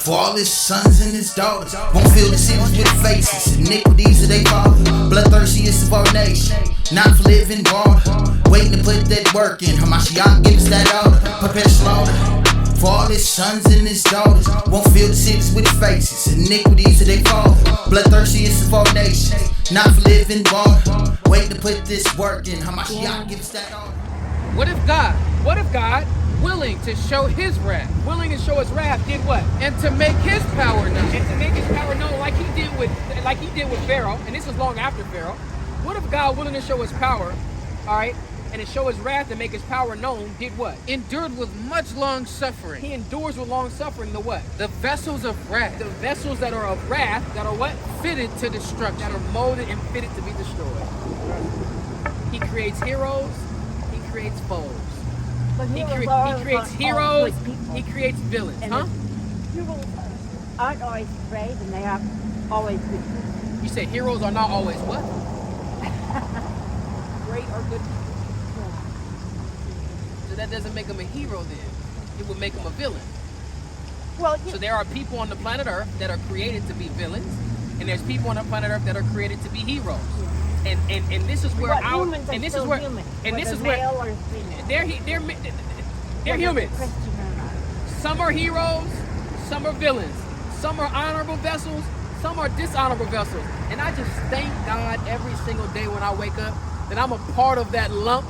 For all his sons and his daughters won't fill the cities with faces. Iniquities of they father, bloodthirstiest of our nation. Not for living water, waiting to put that work in. Hamashiach give us that order, prepare to slaughter. For all his sons and his daughters won't fill the cities with faces. Iniquities of they father, bloodthirstiest of our nation. Not for living water, waiting to put this work in. Hamashiach give us that order. What if God, willing to show his wrath, did what? And to make his power known. And to make his power known like he did with Pharaoh, and this was long after Pharaoh. What if God, willing to show his power, all right, and to show his wrath and make his power known, did what? Endured with much long suffering. He endures with long suffering the what? The vessels of wrath. The vessels that are of wrath, that are what? Fitted to destruction. That are molded and fitted to be destroyed. He creates heroes, he creates foes. He creates heroes, he creates villains, and huh? Heroes aren't always brave and they are always good people. You say heroes are not always what? Great or good people. So that doesn't make him a hero then. It would make him a villain. Well, so there are people on the planet Earth that are created to be villains, and there's people on the planet Earth that are created to be heroes. And this is where they're humans. Some are heroes, some are villains, some are honorable vessels, some are dishonorable vessels. And I just thank God every single day when I wake up that I'm a part of that lump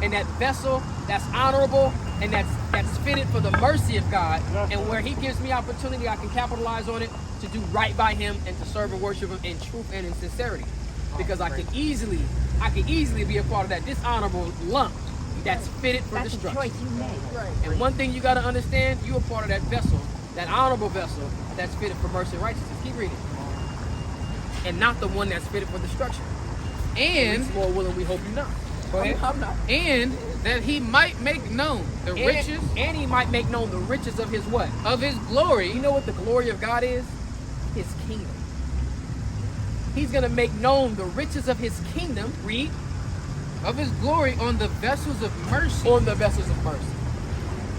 and that vessel that's honorable and that's fitted for the mercy of God, and where he gives me opportunity, I can capitalize on it to do right by him and to serve and worship him in truth and in sincerity. Because I can easily be a part of that dishonorable lump that's fitted for destruction. That's a choice you made. Right. And one thing you got to understand, you're a part of that vessel, that honorable vessel that's fitted for mercy and righteousness. Keep reading. And not the one that's fitted for destruction. And more willing, we hope you not. Go ahead. I'm not. And that he might make known the riches. And he might make known the riches of his what? Of his glory. You know what the glory of God is? His kingdom. He's going to make known the riches of his kingdom, read, of his glory on the vessels of mercy. On the vessels of mercy.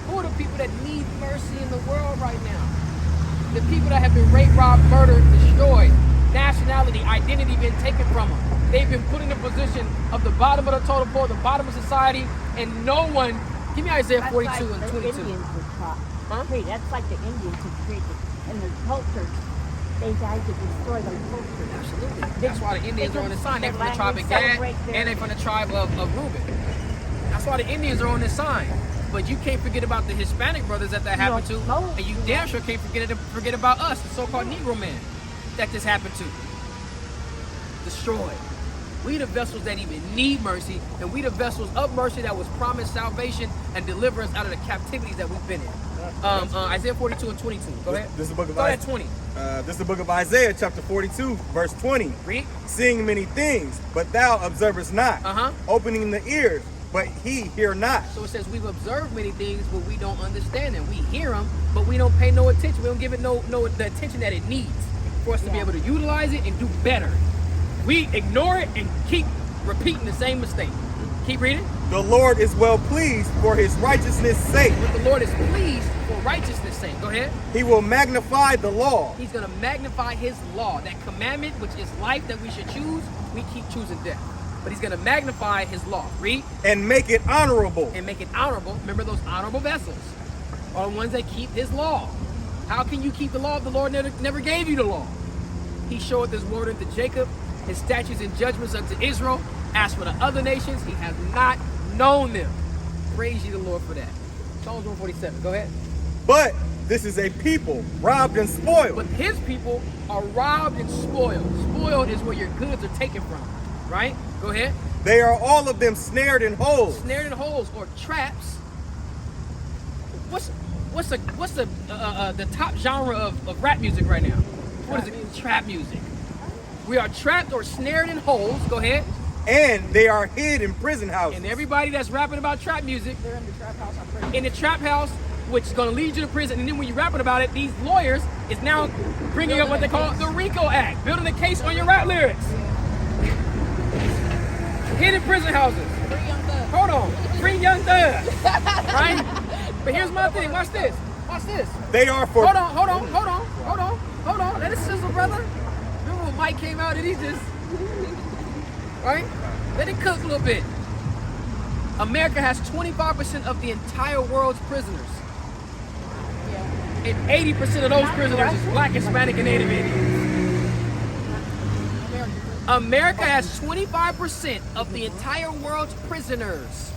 Who are the people that need mercy in the world right now? The people that have been raped, robbed, murdered, destroyed, nationality, identity been taken from them. They've been put in a position of the bottom of the totem pole, the bottom of society, and no one, give me Isaiah 42 and 22. Indians were taught. Huh? That's like the Indians who created, and their cultures. They died to destroy their culture. Absolutely. That's why the Indians are on the sign. They're from the tribe of Gad, and they're from the tribe of Reuben. That's why the Indians are on this sign. But you can't forget about the Hispanic brothers that happened to, and you damn sure can't forget about us, the so-called Negro men, that this happened to. Destroyed. We the vessels that even need mercy, and we the vessels of mercy that was promised salvation and deliverance out of the captivities that we've been in. Isaiah 42 and 22. Go ahead. This is the book of Isaiah 20. This is the book of Isaiah, chapter 42, verse 20. Read. Seeing many things, but thou observest not. Opening the ears, but he hear not. So it says we've observed many things, but we don't understand them. We hear them, but we don't pay no attention. We don't give it the attention that it needs for us to be able to utilize it and do better. We ignore it and keep repeating the same mistake. Keep reading. The Lord is well pleased for his righteousness' sake. But the Lord is pleased for righteousness' sake. Go ahead. He will magnify the law. He's going to magnify his law. That commandment, which is life that we should choose, we keep choosing death. But he's going to magnify his law. Read. And make it honorable. And make it honorable. Remember, those honorable vessels are the ones that keep his law. How can you keep the law if the Lord never gave you the law? He showed this word unto Jacob, his statutes and judgments unto Israel. As for the other nations, he has not known them. Praise ye the Lord for that. Psalms 147. Go ahead. But this is a people robbed and spoiled. But his people are robbed and spoiled. Spoiled is where your goods are taken from, right? Go ahead. They are all of them snared in holes. Snared in holes or traps. What's the top genre of rap music right now? What is it? Trap music. We are trapped or snared in holes. Go ahead. And they are hid in prison houses. And everybody that's rapping about trap music, They're in the trap house. I'm pretty in the trap house, which is going to lead you to prison. And then when you're rapping about it, these lawyers is now bringing up what they call the RICO Act, building a case on your rap lyrics. Hidden prison houses. Hold on. Free young thugs. Right? But here's my thing. Watch this. Watch this. They are for. Hold on. Let it sizzle, brother. Remember when Mike came out and he just, right? Let it cook a little bit. America has 25% of the entire world's prisoners. And 80% of those prisoners is Black, Hispanic, and Native Indians. America has 25% of the entire world's prisoners.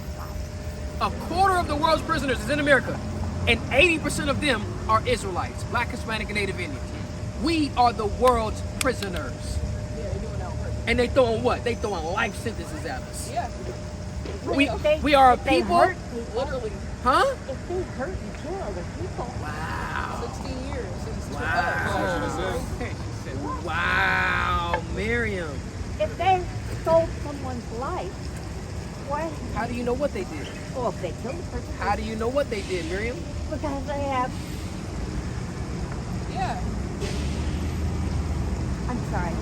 A quarter of the world's prisoners is in America. And 80% of them are Israelites, Black, Hispanic, and Native Indians. We are the world's prisoners. And they throwing what? They throwing life sentences at us. Yeah. We are a people. Literally. Huh? If they hurt and kill other people. Wow. 16 years. Wow. Wow, Miriam. If they stole someone's life, why? How do you know what they did? Well, if they killed the person. How do you know what they did, Miriam? Because they have. Yeah. I'm sorry.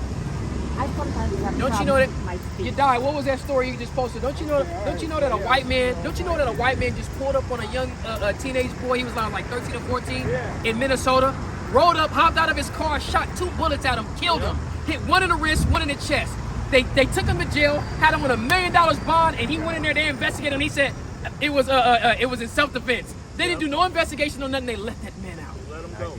I sometimes have Don't you know that problems with my speech. you died? What was that story you just posted? Don't you know that a white man? Don't you know that a white man just pulled up on a young teenage boy? He was like 13 or 14 in Minnesota. Rolled up, hopped out of his car, shot 2 bullets at him, killed him. Hit one in the wrist, one in the chest. They took him to jail, had him on $1 million bond, and he went in there. They investigated him. He said it was in self-defense. They didn't do no investigation or nothing. They let that man out. Let them go.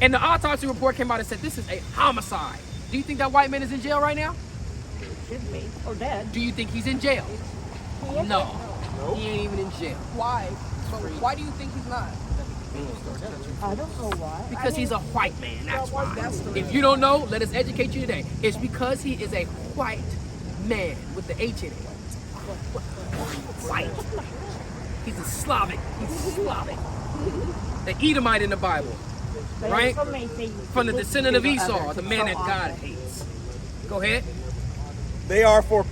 And the autopsy report came out and said this is a homicide. Do you think that white man is in jail right now? Should be. Or dead. Do you think he's in jail? He is. No. He ain't even in jail. Why? So why do you think he's not? I don't know why. Because he's a white man, that's why. That's the If you don't know, let us educate you today. It's because he is a white man with the H in it. White. He's a Slavic. He's Slavic. The Edomite in the Bible. But Right? somebody say you From the should descendant of listen to Esau, others the man that so God often. hates. Go ahead. They are for a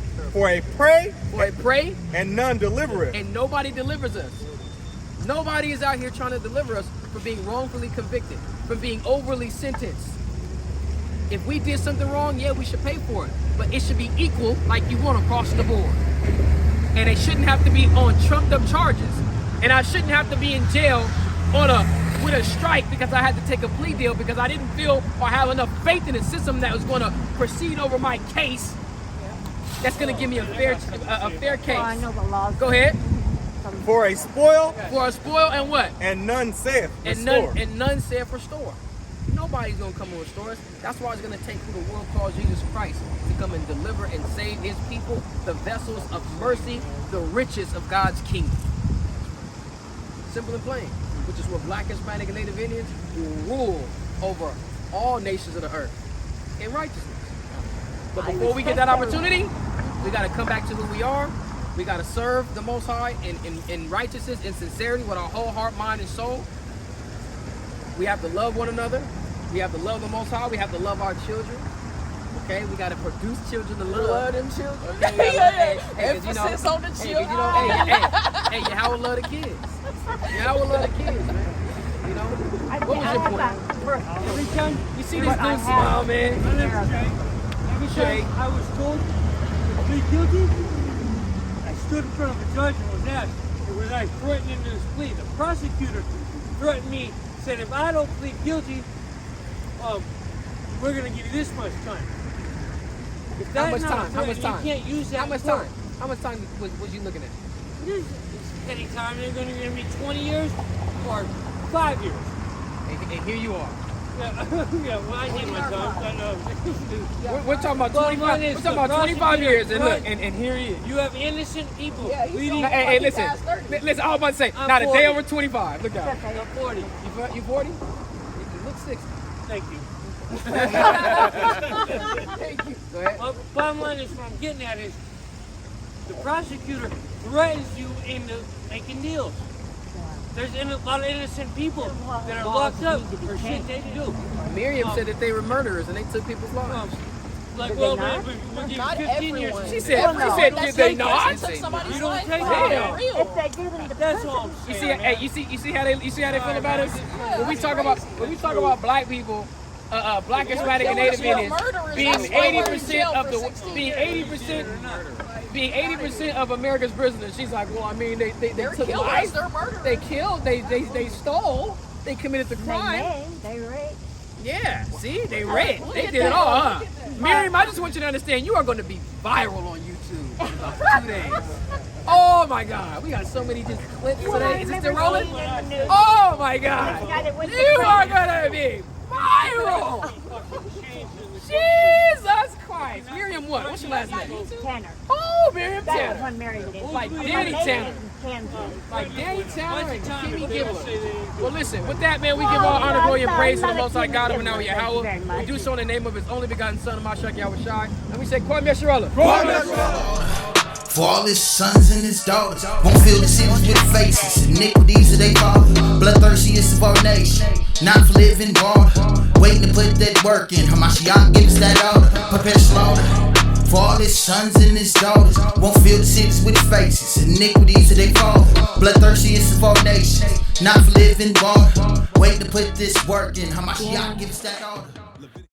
prey For a prey, and none deliver it. and nobody delivers us. Nobody is out here trying to deliver us for being wrongfully convicted, for being overly sentenced. If we did something wrong, yeah, we should pay for it. But it should be equal like you want across the board. And it shouldn't have to be on trumped up charges. And I shouldn't have to be in jail with a strike because I had to take a plea deal because I didn't feel or have enough faith in the system that was going to proceed over my case. That's going to give me a fair case. Well, I know the laws. Go ahead. For a spoil For a spoil and what? and none saith And restore. none saith restore. Nobody's gonna come and restore us. That's why it's gonna take who the world calls Jesus Christ to come and deliver and save his people, the vessels of mercy, the riches of God's kingdom. Simple and plain. Which is where Black, Hispanic, and Native Indians will rule over all nations of the earth in righteousness. But before we get that opportunity, we gotta come back to who we are. We gotta serve the Most High in righteousness and sincerity with our whole heart, mind, and soul. We have to love one another. We have to love the Most High. We have to love our children. Okay, we got to produce children to love. Love them children. Okay, Emphasis on the children. Hey, Yahweh love the kids. Yahweh love the kids, man. You know, what was your point? Every time You see this dude smile, man. Every time I was told to plead guilty, I stood in front of a judge and was asked, was I threatening this plea? The prosecutor threatened me, said if I don't plead guilty, we're going to give you this much time. If How that's much not a time? How much threat, time? You can't use that How much in court. time? How much time was you looking at? It's any time. They're going to give me 20 years or 5 years. And here you are. Yeah, yeah, well, I need my time. We're talking about 25. We're talking about 25 years, and look, and here he is. You have innocent people Yeah, he's bleeding. so- Hey, He listen. passed 30. Listen, I was about to say, I'm not a 40. day over 25. Look out. I'm 40. You 40? You look 60. Thank you. Thank you. Go ahead. Well, bottom line is what I'm getting at is the prosecutor threatens you into making deals. There's a lot of innocent people that are locked up for shit they do. Miriam said that they were murderers and they took people's lives. Like, Did well, they not? we'll give you Not 15 years. everyone. She said, no. did That's they not not? because they took somebody's You don't life. take That's that. not real. If they give them the That's all I'm prison, You saying. see, hey, you see how they feel about us? When we talk about black people, Black, Hispanic, and Native Indians being 80% of the being 80% of America's prisoners. She's like, well, I mean, they They're took killers. life, They're murderers. they killed, they stole. they committed the crime. They raped. Yeah, see, they raped. They did it all, huh? Miriam, I just want you to understand, you are going to be viral on YouTube in about 2 days. Oh my God, we got so many just clips today. Is it still rolling? Oh my God, you are going to be viral. Jesus Christ. Miriam what? What's your last name? Tanner. Oh, Miriam That was Tanner. when married it. Like Danny Tanner. Like Danny Tanner and Kimmy Gibbler. Well, listen, with that, man, we give all honor, glory, and praise to the Most High God of Now Yahweh. We do so in the name of His only begotten Son, Mashiach Yahweh Shai. And we say, Kwame Yasharallah. For all his sons and his daughters won't fill the cities with faces. Iniquities of they father, bloodthirstiest of our nation. Not for living water, waiting to put that work in. Hamashiach give us that order, prepare slaughter. For all his sons and his daughters won't fill the cities with faces. Iniquities of they father, bloodthirstiest of our nation. Not for living water, waiting to put this work in. Hamashiach give us that order.